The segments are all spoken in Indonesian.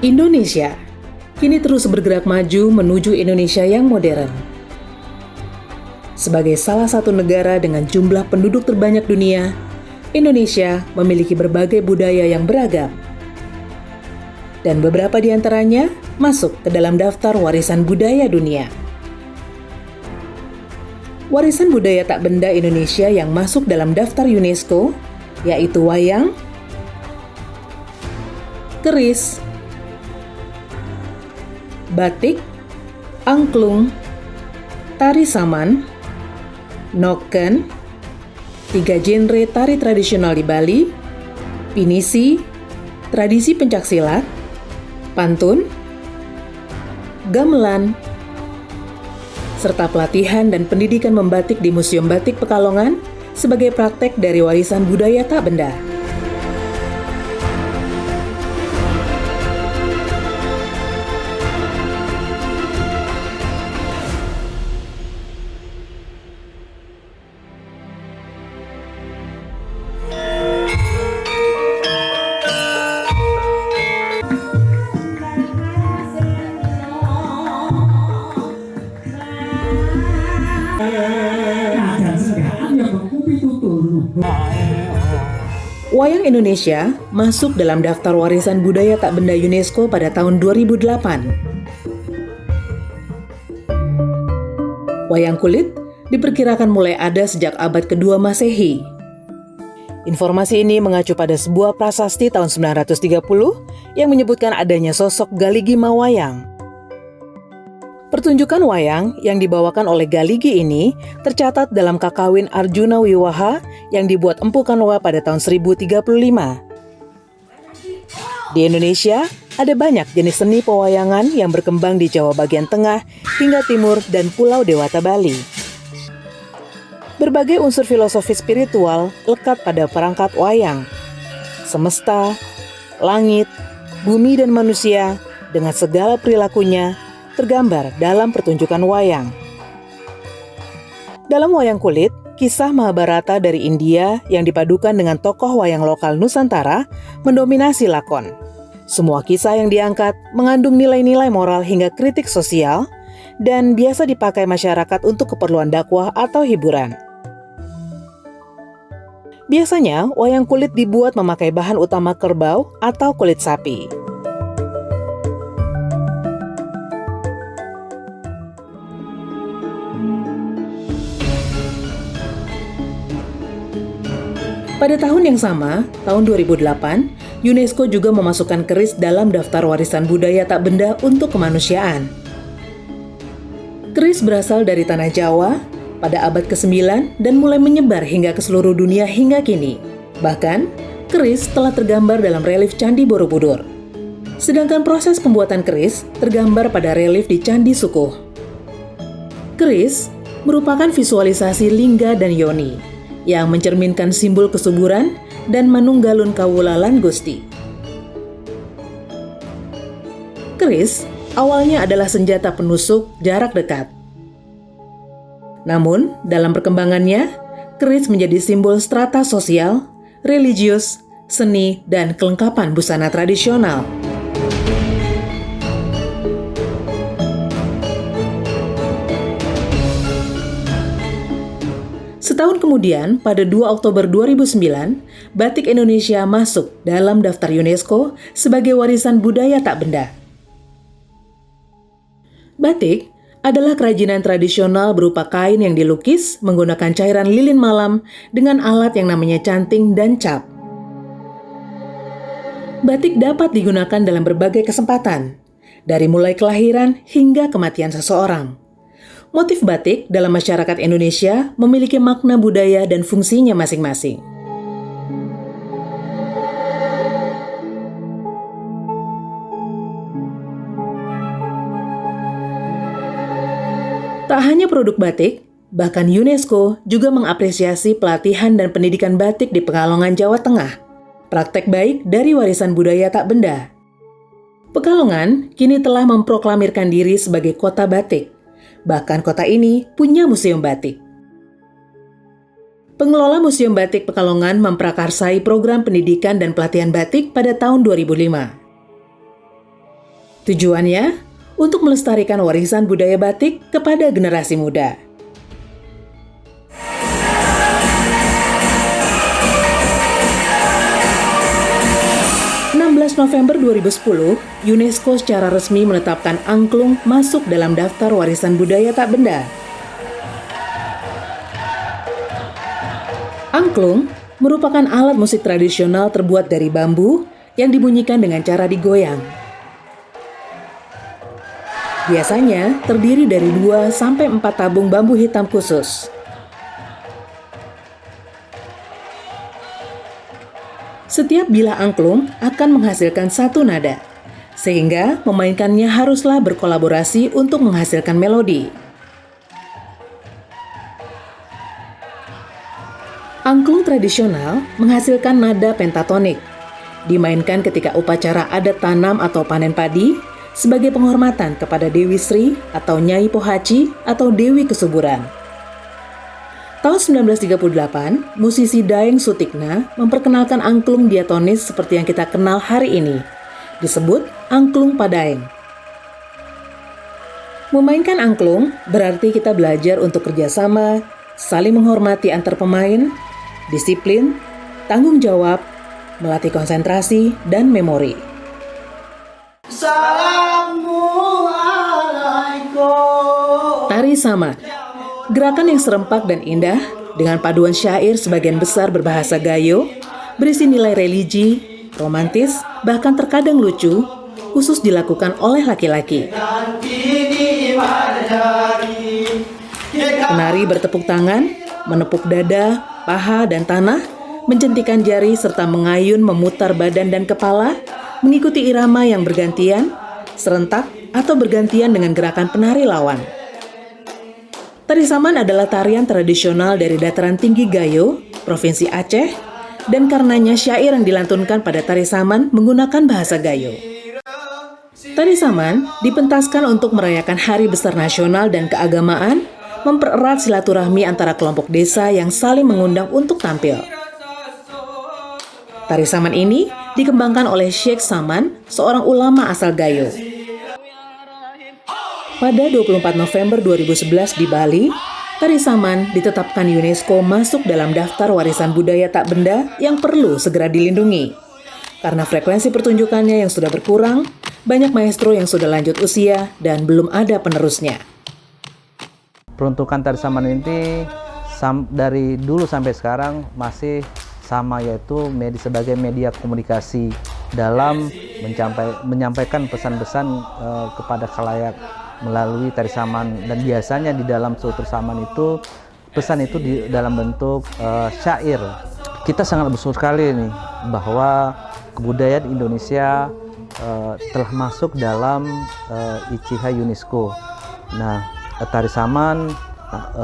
Indonesia kini terus bergerak maju menuju Indonesia yang modern. Sebagai salah satu negara dengan jumlah penduduk terbanyak dunia, Indonesia memiliki berbagai budaya yang beragam. Dan beberapa di antaranya masuk ke dalam daftar warisan budaya dunia. Warisan budaya tak benda Indonesia yang masuk dalam daftar UNESCO yaitu wayang, keris, batik, angklung, tari saman, noken, 3 genre tari tradisional di Bali, pinisi, tradisi pencaksilat, pantun, gamelan, serta pelatihan dan pendidikan membatik di Museum Batik Pekalongan sebagai praktek dari warisan budaya tak benda. Wayang Indonesia masuk dalam daftar warisan budaya tak benda UNESCO pada tahun 2008. Wayang kulit diperkirakan mulai ada sejak abad kedua Masehi. Informasi ini mengacu pada sebuah prasasti tahun 930 yang menyebutkan adanya sosok Galigi Mawayang. Pertunjukan wayang yang dibawakan oleh Galigi ini tercatat dalam Kakawin Arjuna Wiwaha yang dibuat Empu Kanwa pada tahun 1035. Di Indonesia, ada banyak jenis seni pewayangan yang berkembang di Jawa bagian tengah hingga timur dan Pulau Dewata Bali. Berbagai unsur filosofi spiritual lekat pada perangkat wayang. Semesta, langit, bumi dan manusia dengan segala perilakunya tergambar dalam pertunjukan wayang. Dalam wayang kulit, kisah Mahabharata dari India yang dipadukan dengan tokoh wayang lokal Nusantara mendominasi lakon. Semua kisah yang diangkat mengandung nilai-nilai moral hingga kritik sosial dan biasa dipakai masyarakat untuk keperluan dakwah atau hiburan. Biasanya, wayang kulit dibuat memakai bahan utama kerbau atau kulit sapi. Pada tahun yang sama, tahun 2008, UNESCO juga memasukkan keris dalam daftar warisan budaya tak benda untuk kemanusiaan. Keris berasal dari tanah Jawa pada abad ke-9 dan mulai menyebar hingga ke seluruh dunia hingga kini. Bahkan, keris telah tergambar dalam relief Candi Borobudur. Sedangkan proses pembuatan keris tergambar pada relief di Candi Sukuh. Keris merupakan visualisasi lingga dan yoni yang mencerminkan simbol kesuburan dan manunggalun kawula lan Gusti. Keris awalnya adalah senjata penusuk jarak dekat. Namun, dalam perkembangannya, keris menjadi simbol strata sosial, religius, seni, dan kelengkapan busana tradisional. Setahun kemudian, pada 2 Oktober 2009, batik Indonesia masuk dalam daftar UNESCO sebagai warisan budaya tak benda. Batik adalah kerajinan tradisional berupa kain yang dilukis menggunakan cairan lilin malam dengan alat yang namanya canting dan cap. Batik dapat digunakan dalam berbagai kesempatan, dari mulai kelahiran hingga kematian seseorang. Motif batik dalam masyarakat Indonesia memiliki makna budaya dan fungsinya masing-masing. Tak hanya produk batik, bahkan UNESCO juga mengapresiasi pelatihan dan pendidikan batik di Pekalongan, Jawa Tengah. Praktek baik dari warisan budaya tak benda. Pekalongan kini telah memproklamirkan diri sebagai kota batik. Bahkan kota ini punya museum batik. Pengelola Museum Batik Pekalongan memprakarsai program pendidikan dan pelatihan batik pada tahun 2005. Tujuannya untuk melestarikan warisan budaya batik kepada generasi muda. 16 November 2010, UNESCO secara resmi menetapkan angklung masuk dalam daftar warisan budaya tak benda. Angklung merupakan alat musik tradisional terbuat dari bambu yang dibunyikan dengan cara digoyang. Biasanya terdiri dari 2-4 tabung bambu hitam khusus. Setiap bilah angklung akan menghasilkan satu nada, sehingga memainkannya haruslah berkolaborasi untuk menghasilkan melodi. Angklung tradisional menghasilkan nada pentatonik, dimainkan ketika upacara adat tanam atau panen padi sebagai penghormatan kepada Dewi Sri atau Nyai Pohaci atau Dewi Kesuburan. Tahun 1938, musisi Daeng Sutikna memperkenalkan angklung diatonis seperti yang kita kenal hari ini, disebut angklung padaeng. Memainkan angklung berarti kita belajar untuk kerjasama, saling menghormati antar pemain, disiplin, tanggung jawab, melatih konsentrasi, dan memori. Assalamualaikum. Tari Saman, gerakan yang serempak dan indah dengan paduan syair sebagian besar berbahasa Gayo, berisi nilai religi, romantis, bahkan terkadang lucu, khusus dilakukan oleh laki-laki. Penari bertepuk tangan, menepuk dada, paha, dan tanah, menjentikan jari serta mengayun memutar badan dan kepala, mengikuti irama yang bergantian, serentak, atau bergantian dengan gerakan penari lawan. Tari Saman adalah tarian tradisional dari dataran tinggi Gayo, Provinsi Aceh, dan karenanya syair yang dilantunkan pada Tari Saman menggunakan bahasa Gayo. Tari Saman dipentaskan untuk merayakan Hari Besar Nasional dan Keagamaan, mempererat silaturahmi antara kelompok desa yang saling mengundang untuk tampil. Tari Saman ini dikembangkan oleh Sheikh Saman, seorang ulama asal Gayo. Pada 24 November 2011 di Bali, Tari Saman ditetapkan UNESCO masuk dalam daftar warisan budaya tak benda yang perlu segera dilindungi. Karena frekuensi pertunjukannya yang sudah berkurang, banyak maestro yang sudah lanjut usia dan belum ada penerusnya. Peruntukan Tari Saman ini dari dulu sampai sekarang masih sama, yaitu sebagai media komunikasi dalam menyampaikan pesan-pesan kepada khalayak melalui Tari Saman. Dan biasanya di dalam suatu Saman itu pesan itu di dalam bentuk syair. Kita sangat bersyukur sekali nih bahwa kebudayaan Indonesia telah masuk dalam ICH UNESCO. Nah, Tari Saman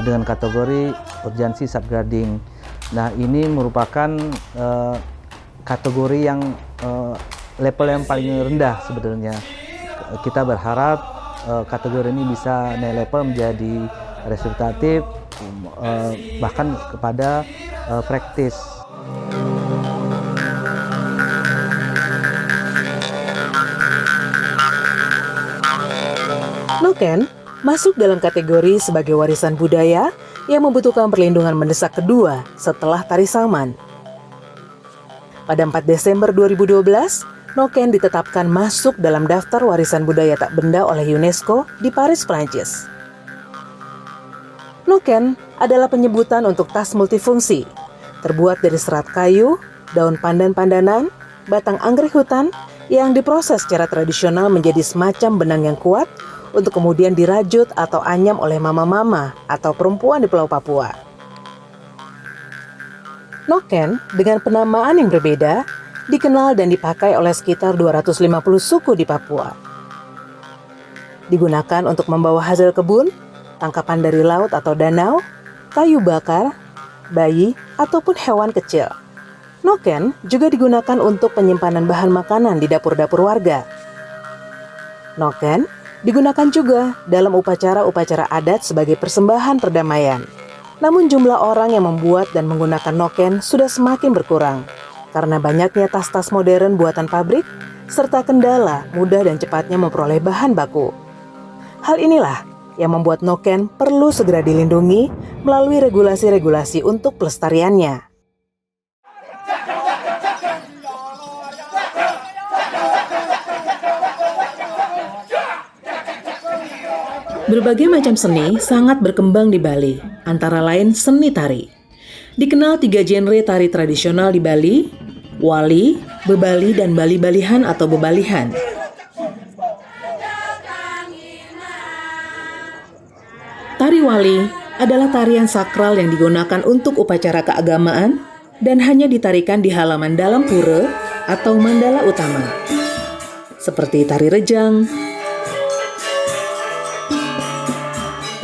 dengan kategori urgensi safeguarding. Nah, ini merupakan kategori yang level yang paling rendah sebetulnya. Kita berharap kategori ini bisa naik level menjadi resultatif, bahkan kepada praktis. Noken masuk dalam kategori sebagai warisan budaya yang membutuhkan perlindungan mendesak kedua setelah Tari Saman. Pada 4 Desember 2012, Noken ditetapkan masuk dalam daftar warisan budaya tak benda oleh UNESCO di Paris, Prancis. Noken adalah penyebutan untuk tas multifungsi, terbuat dari serat kayu, daun pandan-pandanan, batang anggrek hutan yang diproses secara tradisional menjadi semacam benang yang kuat untuk kemudian dirajut atau anyam oleh mama-mama atau perempuan di Pulau Papua. Noken dengan penamaan yang berbeda dikenal dan dipakai oleh sekitar 250 suku di Papua. Digunakan untuk membawa hasil kebun, tangkapan dari laut atau danau, kayu bakar, bayi, ataupun hewan kecil. Noken juga digunakan untuk penyimpanan bahan makanan di dapur-dapur warga. Noken digunakan juga dalam upacara-upacara adat sebagai persembahan perdamaian. Namun jumlah orang yang membuat dan menggunakan noken sudah semakin berkurang karena banyaknya tas-tas modern buatan pabrik serta kendala mudah dan cepatnya memperoleh bahan baku. Hal inilah yang membuat Noken perlu segera dilindungi melalui regulasi-regulasi untuk pelestariannya. Berbagai macam seni sangat berkembang di Bali, antara lain seni tari. Dikenal 3 genre tari tradisional di Bali, wali, bebali, dan bali-balihan atau bebalihan. Tari wali adalah tarian sakral yang digunakan untuk upacara keagamaan dan hanya ditarikan di halaman dalam pura atau mandala utama, seperti tari rejang,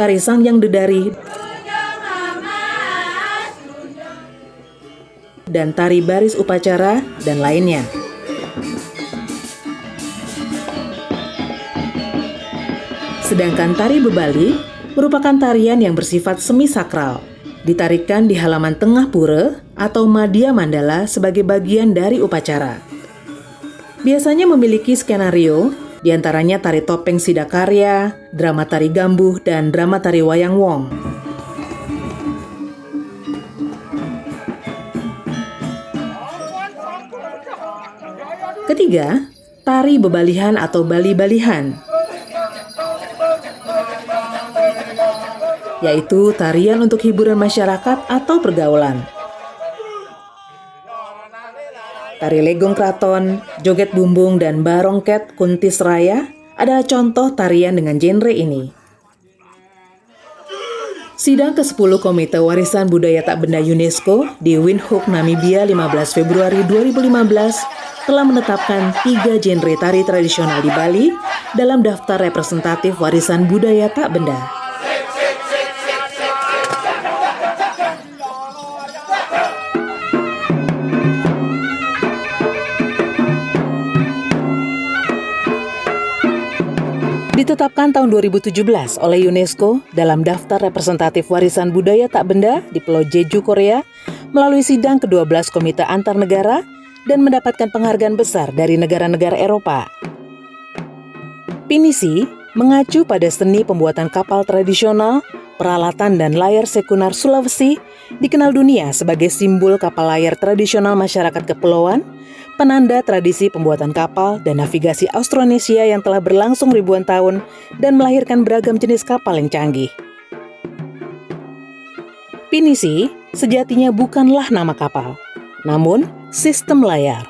tari Sangyang Dedari, dan tari baris upacara, dan lainnya. Sedangkan tari bebali merupakan tarian yang bersifat semi-sakral, ditarikan di halaman tengah pura atau madya mandala sebagai bagian dari upacara. Biasanya memiliki skenario, di antaranya tari topeng Sidakarya, drama tari Gambuh, dan drama tari Wayang Wong. Ketiga, tari bebalihan atau bali-balihan, yaitu tarian untuk hiburan masyarakat atau pergaulan. Tari Legong Kraton, Joget Bumbung, dan Barongket Kuntis Raya adalah contoh tarian dengan genre ini. Sidang ke-10 Komite Warisan Budaya Tak Benda UNESCO di Windhoek, Namibia 15 Februari 2015 telah menetapkan 3 genre tari tradisional di Bali dalam daftar representatif warisan budaya tak benda. Ditetapkan tahun 2017 oleh UNESCO dalam daftar representatif warisan budaya tak benda di Pulau Jeju, Korea, melalui sidang ke-12 Komite Antar Negara dan mendapatkan penghargaan besar dari negara-negara Eropa. Pinisi mengacu pada seni pembuatan kapal tradisional, peralatan dan layar sekunar Sulawesi, dikenal dunia sebagai simbol kapal layar tradisional masyarakat kepulauan, penanda tradisi pembuatan kapal dan navigasi Austronesia yang telah berlangsung ribuan tahun dan melahirkan beragam jenis kapal yang canggih. Pinisi sejatinya bukanlah nama kapal, namun sistem layar.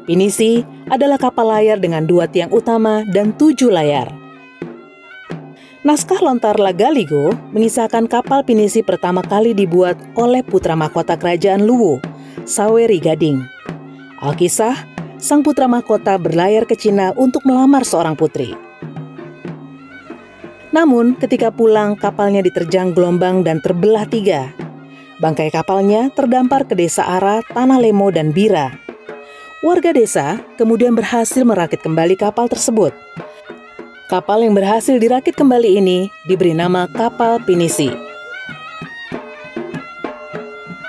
Pinisi adalah kapal layar dengan 2 tiang utama dan 7 layar. Naskah Lontar Lagaligo mengisahkan kapal pinisi pertama kali dibuat oleh putra mahkota kerajaan Luwu, Saweri Gading. Alkisah, sang putra mahkota berlayar ke Cina untuk melamar seorang putri. Namun, ketika pulang, kapalnya diterjang gelombang dan terbelah 3. Bangkai kapalnya terdampar ke desa Ara, Tanah Lemo, dan Bira. Warga desa kemudian berhasil merakit kembali kapal tersebut. Kapal yang berhasil dirakit kembali ini diberi nama kapal Pinisi.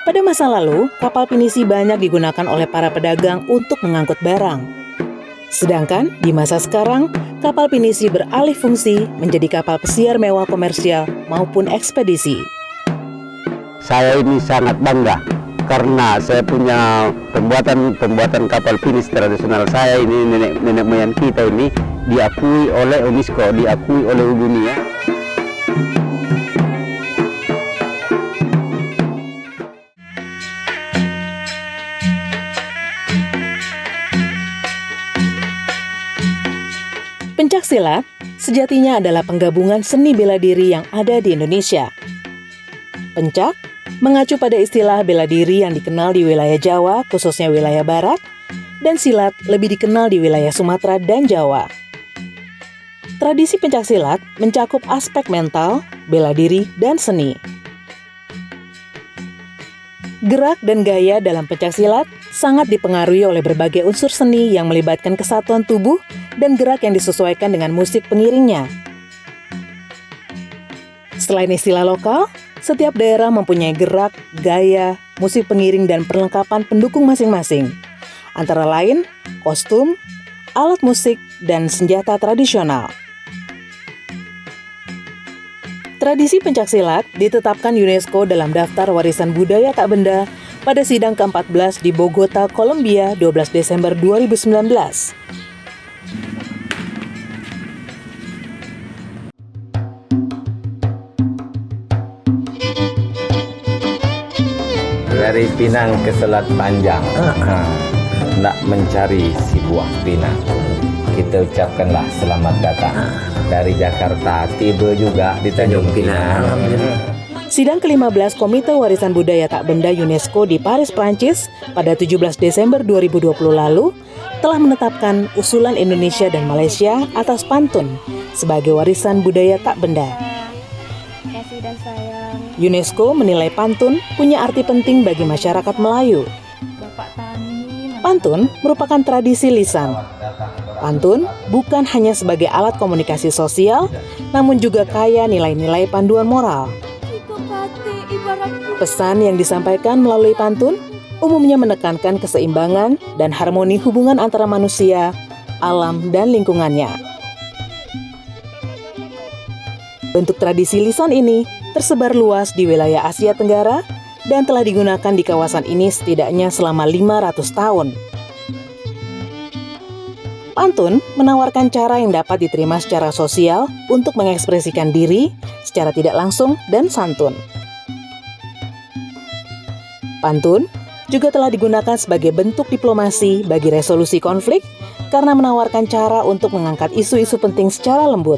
Pada masa lalu, kapal pinisi banyak digunakan oleh para pedagang untuk mengangkut barang. Sedangkan di masa sekarang, kapal pinisi beralih fungsi menjadi kapal pesiar mewah komersial maupun ekspedisi. Saya ini sangat bangga karena saya punya pembuatan kapal pinisi tradisional saya ini, nenek moyang kita ini diakui oleh UNESCO, diakui oleh dunia. Pencaksilat sejatinya adalah penggabungan seni bela diri yang ada di Indonesia. Pencak mengacu pada istilah bela diri yang dikenal di wilayah Jawa, khususnya wilayah Barat, dan silat lebih dikenal di wilayah Sumatera dan Jawa. Tradisi pencaksilat mencakup aspek mental, bela diri, dan seni. Gerak dan gaya dalam pencaksilat sangat dipengaruhi oleh berbagai unsur seni yang melibatkan kesatuan tubuh dan gerak yang disesuaikan dengan musik pengiringnya. Selain istilah lokal, setiap daerah mempunyai gerak, gaya, musik pengiring, dan perlengkapan pendukung masing-masing. antara lain kostum, alat musik, dan senjata tradisional. Tradisi pencaksilat ditetapkan UNESCO dalam daftar warisan budaya tak benda pada sidang ke-14 di Bogota, Kolombia, 12 Desember 2019. Dari Pinang ke Selat Panjang, nak mencari si buah pinang. Kita ucapkanlah selamat datang. Dari Jakarta tiba juga di Tanjung Pinang. Sidang ke-15 Komite Warisan Budaya Tak Benda UNESCO di Paris, Prancis pada 17 Desember 2020 lalu telah menetapkan usulan Indonesia dan Malaysia atas pantun sebagai warisan budaya tak benda. Kasih dan sayang UNESCO menilai pantun punya arti penting bagi masyarakat Melayu. Bapak Tani. Pantun merupakan tradisi lisan. Pantun bukan hanya sebagai alat komunikasi sosial, namun juga kaya nilai-nilai panduan moral. Pesan yang disampaikan melalui pantun umumnya menekankan keseimbangan dan harmoni hubungan antara manusia, alam, dan lingkungannya. Bentuk tradisi lisan ini tersebar luas di wilayah Asia Tenggara dan telah digunakan di kawasan ini setidaknya selama 500 tahun. Pantun menawarkan cara yang dapat diterima secara sosial untuk mengekspresikan diri secara tidak langsung dan santun. Pantun juga telah digunakan sebagai bentuk diplomasi bagi resolusi konflik karena menawarkan cara untuk mengangkat isu-isu penting secara lembut.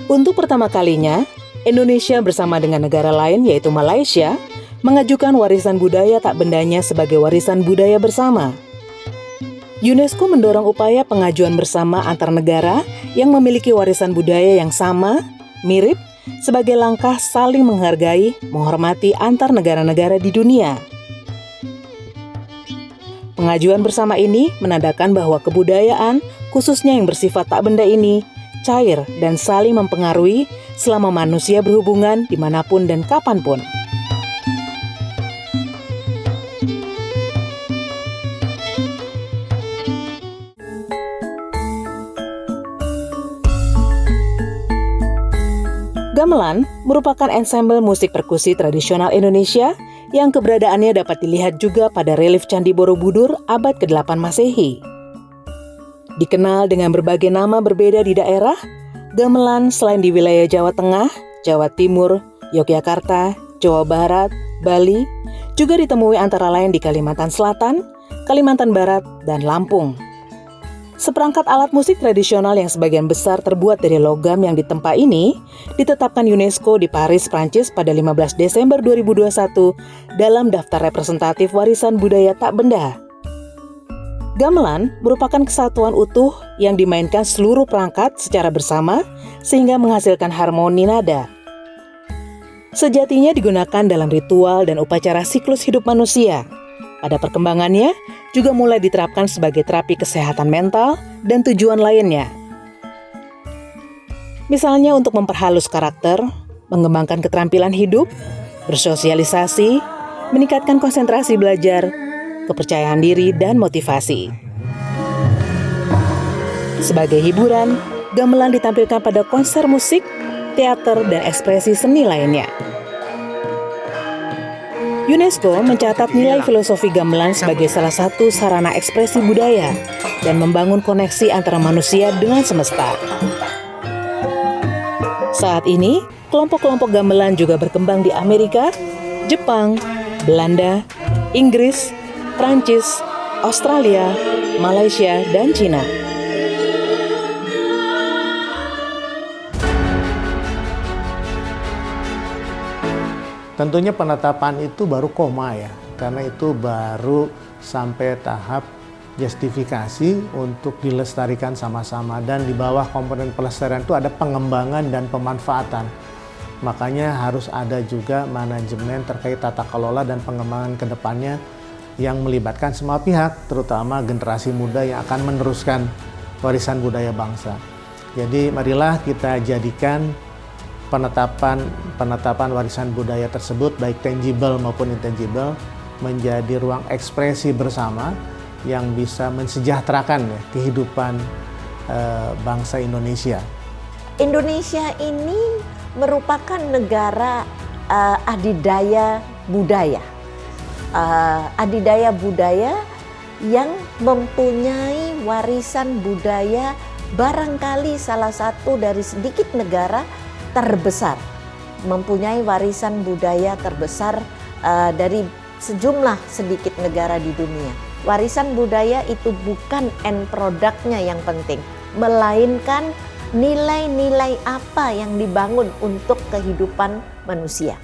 Untuk pertama kalinya, Indonesia bersama dengan negara lain yaitu Malaysia mengajukan warisan budaya tak bendanya sebagai warisan budaya bersama. UNESCO mendorong upaya pengajuan bersama antar negara yang memiliki warisan budaya yang sama, mirip, sebagai langkah saling menghargai, menghormati antar negara-negara di dunia. Pengajuan bersama ini menandakan bahwa kebudayaan, khususnya yang bersifat tak benda ini, cair dan saling mempengaruhi selama manusia berhubungan dimanapun dan kapanpun. Gamelan merupakan ensemble musik perkusi tradisional Indonesia yang keberadaannya dapat dilihat juga pada relief Candi Borobudur abad ke-8 Masehi. Dikenal dengan berbagai nama berbeda di daerah, gamelan selain di wilayah Jawa Tengah, Jawa Timur, Yogyakarta, Jawa Barat, Bali, juga ditemui antara lain di Kalimantan Selatan, Kalimantan Barat, dan Lampung. Seperangkat alat musik tradisional yang sebagian besar terbuat dari logam yang ditempa ini ditetapkan UNESCO di Paris, Prancis pada 15 Desember 2021 dalam daftar representatif warisan budaya tak benda. Gamelan merupakan kesatuan utuh yang dimainkan seluruh perangkat secara bersama sehingga menghasilkan harmoni nada. Sejatinya digunakan dalam ritual dan upacara siklus hidup manusia. Pada perkembangannya, juga mulai diterapkan sebagai terapi kesehatan mental dan tujuan lainnya. Misalnya untuk memperhalus karakter, mengembangkan keterampilan hidup, bersosialisasi, meningkatkan konsentrasi belajar, kepercayaan diri, dan motivasi. Sebagai hiburan, gamelan ditampilkan pada konser musik, teater, dan ekspresi seni lainnya. UNESCO mencatat nilai filosofi gamelan sebagai salah satu sarana ekspresi budaya dan membangun koneksi antara manusia dengan semesta. Saat ini, kelompok-kelompok gamelan juga berkembang di Amerika, Jepang, Belanda, Inggris, Prancis, Australia, Malaysia, dan Cina. Tentunya penetapan itu baru koma ya, karena itu baru sampai tahap justifikasi untuk dilestarikan sama-sama, dan di bawah komponen pelestarian itu ada pengembangan dan pemanfaatan. Makanya harus ada juga manajemen terkait tata kelola dan pengembangan ke depannya yang melibatkan semua pihak, terutama generasi muda yang akan meneruskan warisan budaya bangsa. Jadi marilah kita jadikan penetapan warisan budaya tersebut baik tangible maupun intangible menjadi ruang ekspresi bersama yang bisa mensejahterakan ya, kehidupan bangsa Indonesia. Indonesia ini merupakan negara adidaya budaya. Adidaya budaya yang mempunyai warisan budaya barangkali salah satu dari sedikit negara terbesar, mempunyai warisan budaya terbesar dari sejumlah sedikit negara di dunia. Warisan budaya itu bukan end produknya yang penting, melainkan nilai-nilai apa yang dibangun untuk kehidupan manusia.